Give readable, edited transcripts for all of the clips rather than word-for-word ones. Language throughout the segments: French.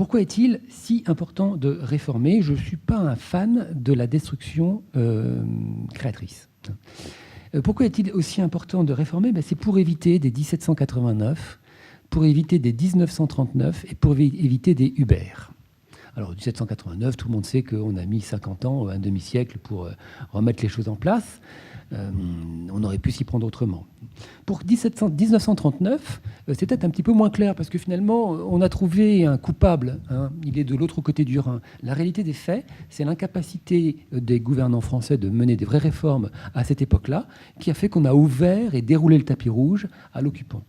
pourquoi est-il si important de réformer? Je ne suis pas un fan de la destruction créatrice. Pourquoi est-il aussi important de réformer? C'est pour éviter des 1789, pour éviter des 1939 et pour éviter des Uber. Alors, 1789, tout le monde sait qu'on a mis 50 ans, un demi-siècle pour remettre les choses en place. On aurait pu s'y prendre autrement. Pour 1939, c'est peut-être un petit peu moins clair, parce que finalement, on a trouvé un coupable. Il est de l'autre côté du Rhin. La réalité des faits, c'est l'incapacité des gouvernants français de mener des vraies réformes à cette époque-là, qui a fait qu'on a ouvert et déroulé le tapis rouge à l'occupant,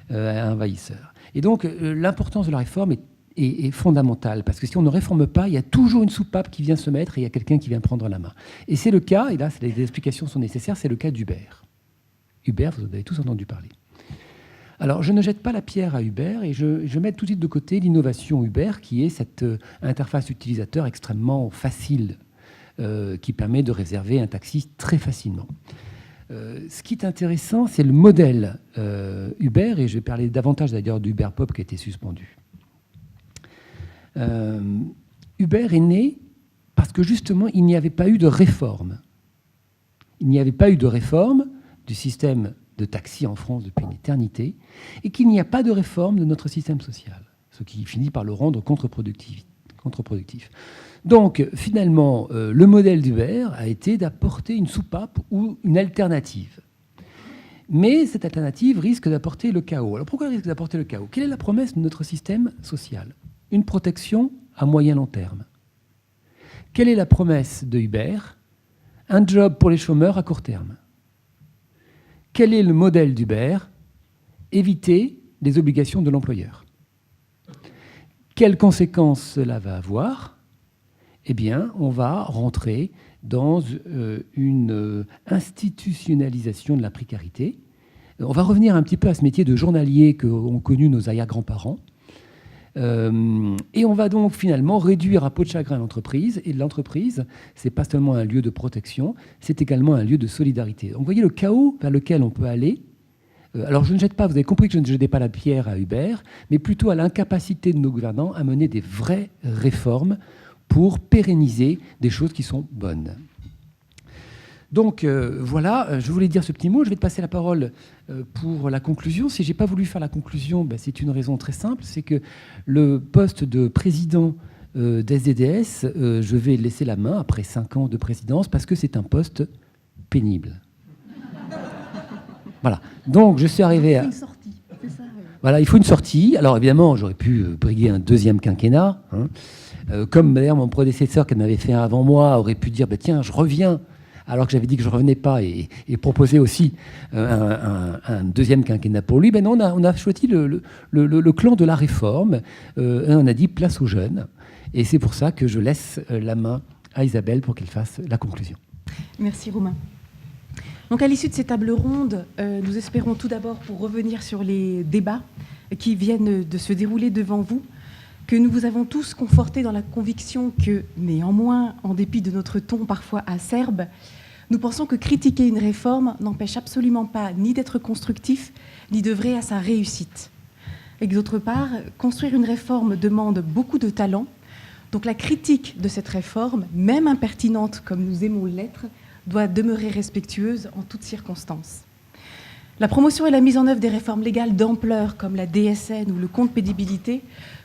à l'envahisseur. Et donc, l'importance de la réforme est fondamentale, parce que si on ne réforme pas, il y a toujours une soupape qui vient se mettre et il y a quelqu'un qui vient prendre la main. Et c'est le cas, et là les explications sont nécessaires, c'est le cas d'Uber. Uber, vous en avez tous entendu parler. Alors, je ne jette pas la pierre à Uber et je mets tout de suite de côté l'innovation Uber, qui est cette interface utilisateur extrêmement facile, qui permet de réserver un taxi très facilement. Ce qui est intéressant, c'est le modèle Uber, et je vais parler davantage d'ailleurs d'Uber Pop qui a été suspendu. Uber est né parce que justement, il n'y avait pas eu de réforme. Il n'y avait pas eu de réforme du système de taxi en France depuis une éternité, et qu'il n'y a pas de réforme de notre système social, ce qui finit par le rendre contre-productif. Donc, finalement, le modèle d'Uber a été d'apporter une soupape ou une alternative. Mais cette alternative risque d'apporter le chaos. Alors, pourquoi elle risque d'apporter le chaos? Quelle est la promesse de notre système social? Une protection à moyen-long terme. Quelle est la promesse de Uber? Un job pour les chômeurs à court terme. Quel est le modèle d'Uber? Éviter les obligations de l'employeur. Quelles conséquences cela va avoir? Eh bien, on va rentrer dans une institutionnalisation de la précarité. On va revenir un petit peu à ce métier de journalier qu'ont connu nos arrière-grands-parents. Et on va donc finalement réduire à peau de chagrin l'entreprise. Et l'entreprise, ce n'est pas seulement un lieu de protection, c'est également un lieu de solidarité. Donc vous voyez le chaos vers lequel on peut aller. Alors je ne jette pas, vous avez compris que je ne jetais pas la pierre à Uber, mais plutôt à l'incapacité de nos gouvernants à mener des vraies réformes pour pérenniser des choses qui sont bonnes. Donc voilà, je voulais dire ce petit mot. Je vais te passer la parole pour la conclusion. Si je n'ai pas voulu faire la conclusion, c'est une raison très simple. C'est que le poste de président d'SDDS, je vais laisser la main après 5 ans de présidence parce que c'est un poste pénible. Voilà. Donc je suis arrivé à... Voilà, il faut une sortie. Alors évidemment, j'aurais pu briguer un deuxième quinquennat. Comme d'ailleurs mon prédécesseur qui en avait fait un avant moi aurait pu dire tiens, je reviens, alors que j'avais dit que je ne revenais pas, et proposer aussi un deuxième quinquennat pour lui. Non, on a choisi le clan de la réforme. On a dit place aux jeunes. Et c'est pour ça que je laisse la main à Isabelle pour qu'elle fasse la conclusion. Merci Romain. Donc à l'issue de ces tables rondes, nous espérons tout d'abord, pour revenir sur les débats qui viennent de se dérouler devant vous, que nous vous avons tous confortés dans la conviction que, néanmoins, en dépit de notre ton parfois acerbe, nous pensons que critiquer une réforme n'empêche absolument pas ni d'être constructif, ni d'œuvrer à sa réussite. Et que d'autre part, construire une réforme demande beaucoup de talent. Donc la critique de cette réforme, même impertinente comme nous aimons l'être, doit demeurer respectueuse en toutes circonstances. La promotion et la mise en œuvre des réformes légales d'ampleur comme la DSN ou le compte pénibilité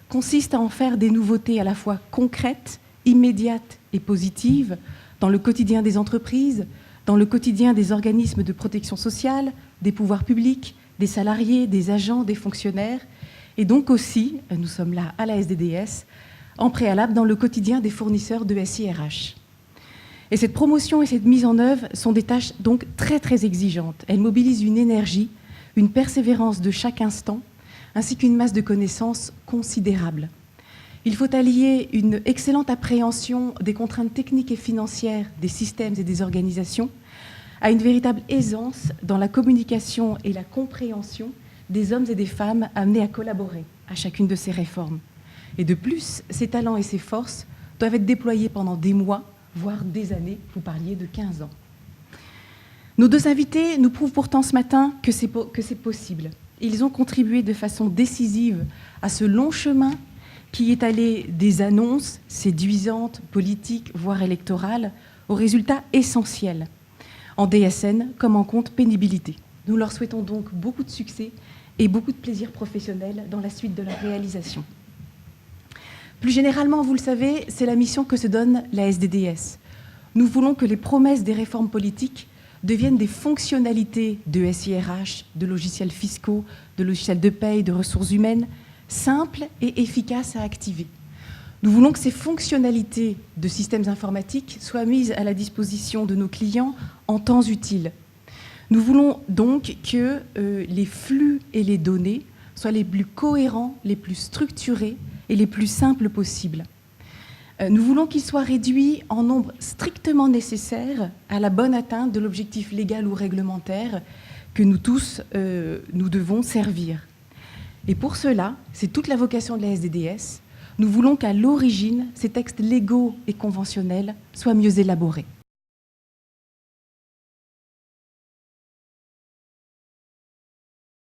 consiste à en faire des nouveautés à la fois concrètes, immédiates et positives dans le quotidien des entreprises, dans le quotidien des organismes de protection sociale, des pouvoirs publics, des salariés, des agents, des fonctionnaires, et donc aussi, nous sommes là à la SDDS, en préalable dans le quotidien des fournisseurs de SIRH. Et cette promotion et cette mise en œuvre sont des tâches donc très très exigeantes. Elles mobilisent une énergie, une persévérance de chaque instant, ainsi qu'une masse de connaissances considérable. Il faut allier une excellente appréhension des contraintes techniques et financières des systèmes et des organisations à une véritable aisance dans la communication et la compréhension des hommes et des femmes amenés à collaborer à chacune de ces réformes. Et de plus, ces talents et ces forces doivent être déployés pendant des mois, voire des années. Vous parliez de 15 ans. Nos deux invités nous prouvent pourtant ce matin que c'est possible. Ils ont contribué de façon décisive à ce long chemin qui est allé des annonces séduisantes, politiques, voire électorales, aux résultats essentiels, en DSN comme en compte pénibilité. Nous leur souhaitons donc beaucoup de succès et beaucoup de plaisir professionnel dans la suite de leur réalisation. Plus généralement, vous le savez, c'est la mission que se donne la SDDS. Nous voulons que les promesses des réformes politiques deviennent des fonctionnalités de SIRH, de logiciels fiscaux, de logiciels de paye, de ressources humaines, simples et efficaces à activer. Nous voulons que ces fonctionnalités de systèmes informatiques soient mises à la disposition de nos clients en temps utile. Nous voulons donc que les flux et les données soient les plus cohérents, les plus structurés et les plus simples possibles. Nous voulons qu'ils soient réduits en nombre strictement nécessaire à la bonne atteinte de l'objectif légal ou réglementaire que nous tous, nous devons servir. Et pour cela, c'est toute la vocation de la SDDS, nous voulons qu'à l'origine, ces textes légaux et conventionnels soient mieux élaborés.